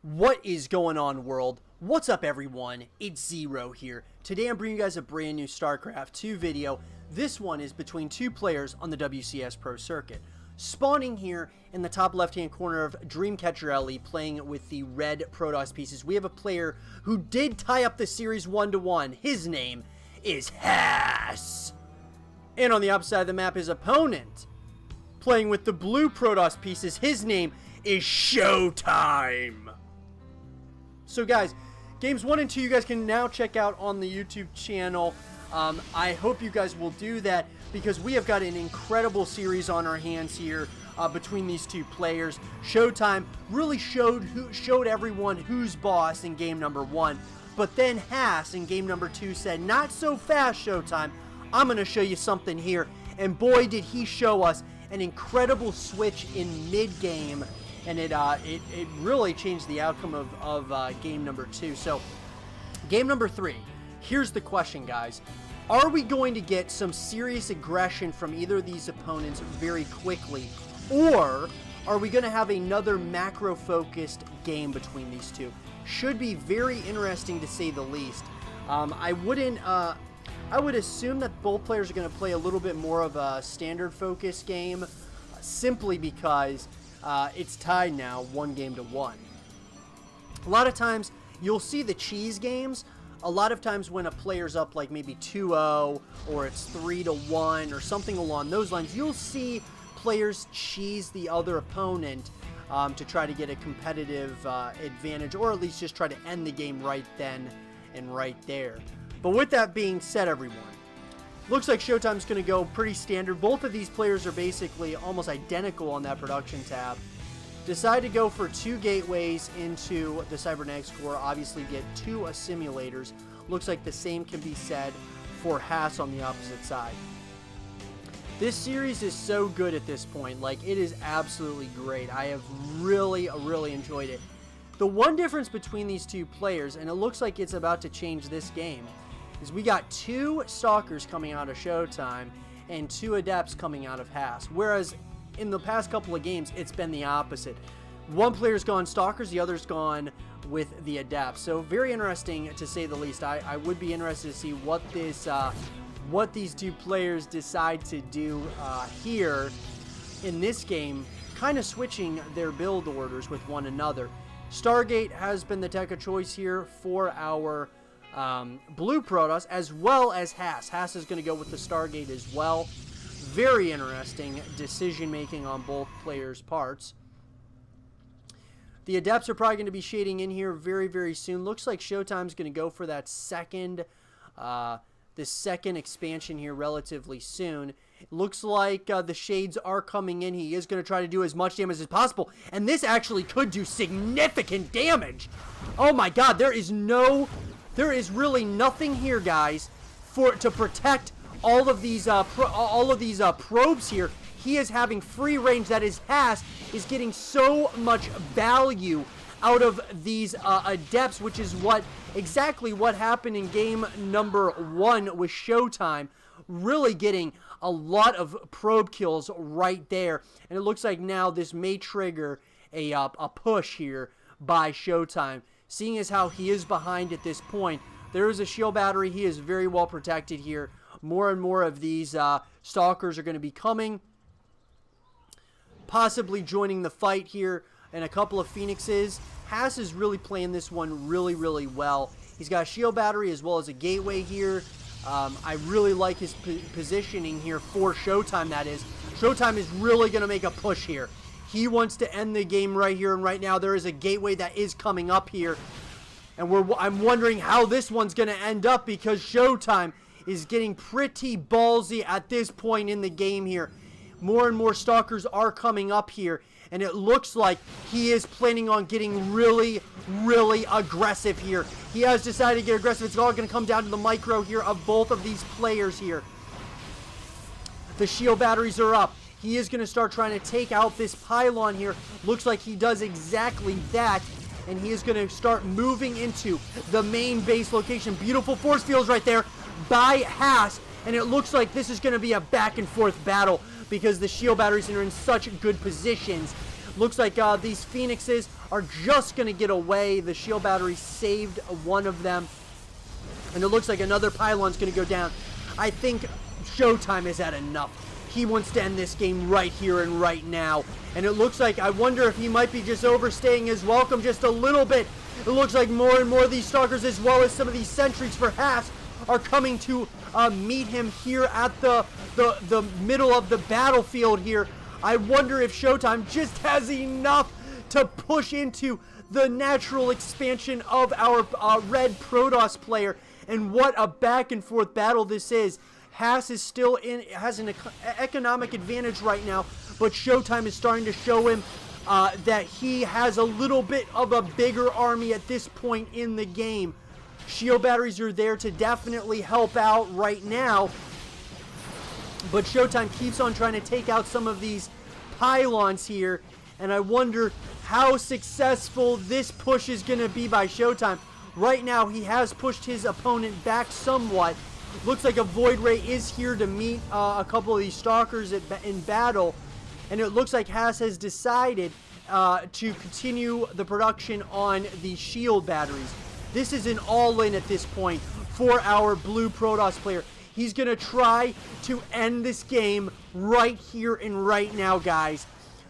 What is going on, world? What's up, everyone? It's Zero here. Today I'm bringing you guys a brand new Starcraft 2 video. This one is between two players on the WCS Pro circuit. Spawning here in the top left-hand corner of Dreamcatcher LE, playing with the red Protoss pieces, we have a player who did tie up the series 1-1. His name is Hass. And on the opposite side of the map, his opponent, playing with the blue Protoss pieces, his name is ShoWTimE. So guys, games 1 and 2 you guys can now check out on the YouTube channel. I hope you guys will do that because we have got an incredible series on our hands here between these two players. ShoWTimE really showed everyone who's boss in game number 1, but then Hass in game number 2 said, "Not so fast, ShoWTimE. I'm going to show you something here." And boy, did he show us an incredible switch in mid-game. And it really changed the outcome of game number 2. So, game number 3. Here's the question, guys. Are we going to get some serious aggression from either of these opponents very quickly? Or are we going to have another macro-focused game between these two? Should be very interesting to say the least. I would assume that both players are going to play a little bit more of a standard focus game, simply because it's tied now 1-1. A lot of times you'll see the cheese games. A lot of times when a player's up like maybe 2-0 or it's 3-1 or something along those lines, you'll see players cheese the other opponent to try to get a competitive advantage, or at least just try to end the game right then and right there. But with that being said, everyone, looks like ShoWTimE's going to go pretty standard. Both of these players are basically almost identical on that production tab. Decide to go for 2 gateways into the Cybernetics core. Obviously get 2 assimilators. Looks like the same can be said for Hass on the opposite side. This series is so good at this point. Like, it is absolutely great. I have really enjoyed it. The one difference between these two players, and it looks like it's about to change this game, is we got 2 Stalkers coming out of ShoWTimE and 2 Adepts coming out of Hass. Whereas in the past couple of games, it's been the opposite. One player's gone Stalkers, the other's gone with the Adepts. So very interesting, to say the least. I would be interested to see what these two players decide to do here in this game, kind of switching their build orders with one another. Stargate has been the tech of choice here for our blue Protoss, as well as Hass. Hass is going to go with the Stargate as well. Very interesting decision making on both players' parts. The Adepts are probably going to be shading in here very soon. Looks like ShoWTimE's going to go for that second expansion here relatively soon. It looks like the shades are coming in. He is going to try to do as much damage as possible, and this actually could do significant damage. Oh my god, there is really nothing here, guys, to protect all of these probes here. He is having free range. That is, Hass is getting so much value out of these Adepts, which is exactly what happened in game number 1 with ShoWTimE, really getting a lot of probe kills right there. And it looks like now this may trigger a push here by ShoWTimE. Seeing as how he is behind at this point, there is a shield battery. He is very well protected here. More and more of these Stalkers are going to be coming, possibly joining the fight here, and a couple of Phoenixes. Hass is really playing this one really well. He's got a shield battery as well as a gateway here. I really like his positioning here for ShoWTimE, that is. ShoWTimE is really going to make a push here. He wants to end the game right here and right now. There is a gateway that is coming up here, and I'm wondering how this one's going to end up, because ShoWTimE is getting pretty ballsy at this point in the game here. More and more Stalkers are coming up here, and it looks like he is planning on getting really aggressive here. He has decided to get aggressive. It's all going to come down to the micro here of both of these players here. The shield batteries are up. He is going to start trying to take out this pylon here. Looks like he does exactly that, and he is going to start moving into the main base location. Beautiful force fields right there by Hass, and it looks like this is going to be a back and forth battle because the shield batteries are in such good positions. Looks like these Phoenixes are just going to get away. The shield battery saved one of them. And it looks like another pylon's going to go down. I think ShoWTimE has had enough. He wants to end this game right here and right now. And it looks like, I wonder if he might be just overstaying his welcome just a little bit. It looks like more and more of these stalkers, as well as some of these sentries for Haas, are coming to meet him here at the middle of the battlefield here. I wonder if ShoWTimE just has enough to push into the natural expansion of our red Protoss player. And what a back and forth battle this is. Haas is still has an economic advantage right now, but ShoWTimE is starting to show him that he has a little bit of a bigger army at this point in the game. Shield batteries are there to definitely help out right now, but ShoWTimE keeps on trying to take out some of these pylons here, and I wonder how successful this push is going to be by ShoWTimE. Right now, he has pushed his opponent back somewhat. Looks like a Void Ray is here to meet a couple of these Stalkers in battle. And it looks like Haas has decided to continue the production on the shield batteries. This is an all-in at this point for our blue Protoss player. He's going to try to end this game right here and right now, guys.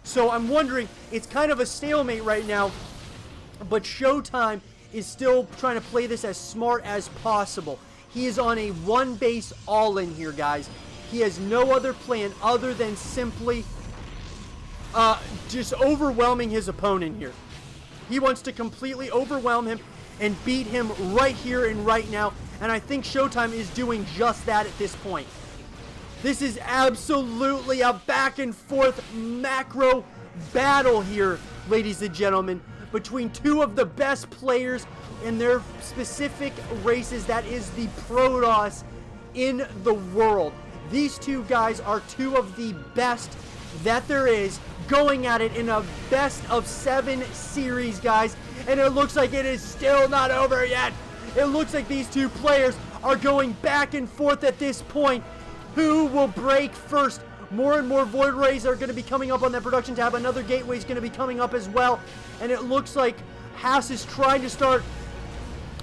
So I'm wondering, it's kind of a stalemate right now, but ShoWTimE is still trying to play this as smart as possible. He is on a one base all-in here, guys. He has no other plan other than simply just overwhelming his opponent here. He wants to completely overwhelm him and beat him right here and right now. And I think ShoWTimE is doing just that at this point. This is absolutely a back and forth macro battle here, ladies and gentlemen, between two of the best players in their specific races, that is the Protoss in the world. These two guys are two of the best that there is, going at it in a best of 7 series, guys, and it looks like it is still not over yet. It looks like these two players are going back and forth at this point. Who will break first? More and more Void Rays are going to be coming up on that production tab. Another Gateway is going to be coming up as well. And it looks like Haas is trying to start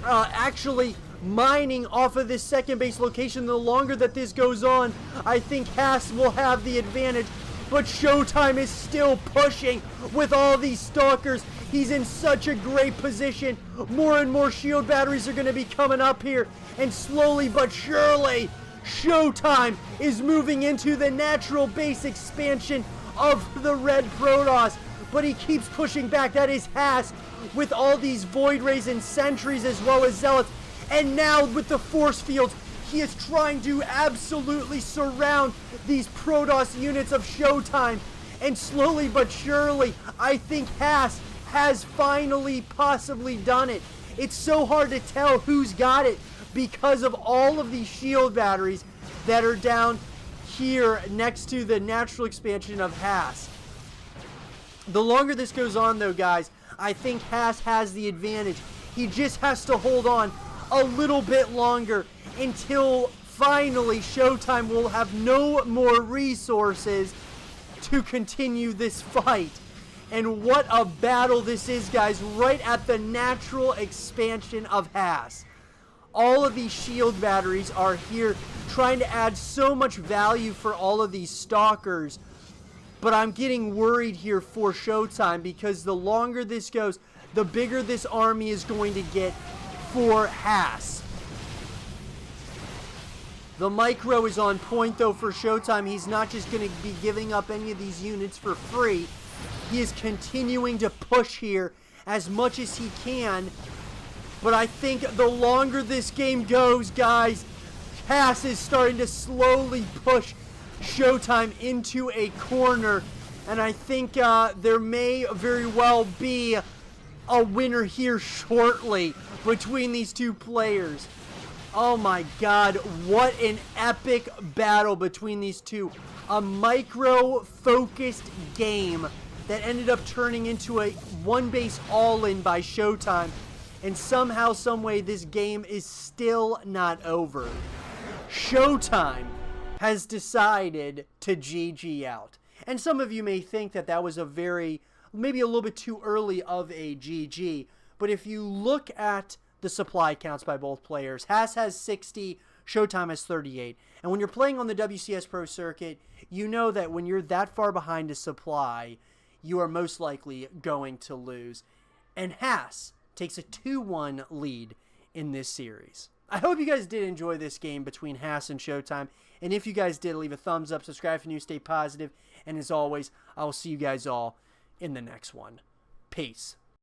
actually mining off of this second base location. The longer that this goes on, I think Haas will have the advantage. But ShoWTimE is still pushing with all these Stalkers. He's in such a great position. More and more shield batteries are going to be coming up here. And slowly but surely, ShoWTimE is moving into the natural base expansion of the red Protoss. But he keeps pushing back. That is Haas with all these Void Rays and Sentries as well as Zealots. And now with the Force Fields, he is trying to absolutely surround these Protoss units of ShoWTimE. And slowly but surely, I think Haas has finally possibly done it. It's so hard to tell who's got it because of all of these shield batteries that are down here next to the natural expansion of Haas. The longer this goes on, though, guys, I think Haas has the advantage. He just has to hold on a little bit longer until finally ShoWTimE will have no more resources to continue this fight. And what a battle this is, guys, right at the natural expansion of Haas. All of these shield batteries are here trying to add so much value for all of these Stalkers. But I'm getting worried here for ShoWTimE because the longer this goes, the bigger this army is going to get for Haas. The micro is on point, though, for ShoWTimE. He's not just going to be giving up any of these units for free. He is continuing to push here as much as he can. But I think the longer this game goes, guys, Haas is starting to slowly push ShoWTimE into a corner. And I think there may very well be a winner here shortly between these two players. Oh my god, what an epic battle between these two. A micro-focused game that ended up turning into a one-base all-in by ShoWTimE. And somehow, someway, this game is still not over. ShoWTimE has decided to GG out. And some of you may think that that was a very maybe a little bit too early of a GG. But if you look at the supply counts by both players, Haas has 60, ShoWTimE has 38. And when you're playing on the WCS Pro Circuit, you know that when you're that far behind a supply, you are most likely going to lose. And Haas takes a 2-1 lead in this series. I hope you guys did enjoy this game between Haas and ShoWTimE. And if you guys did, leave a thumbs up, subscribe if you're new, stay positive. And as always, I will see you guys all in the next one. Peace.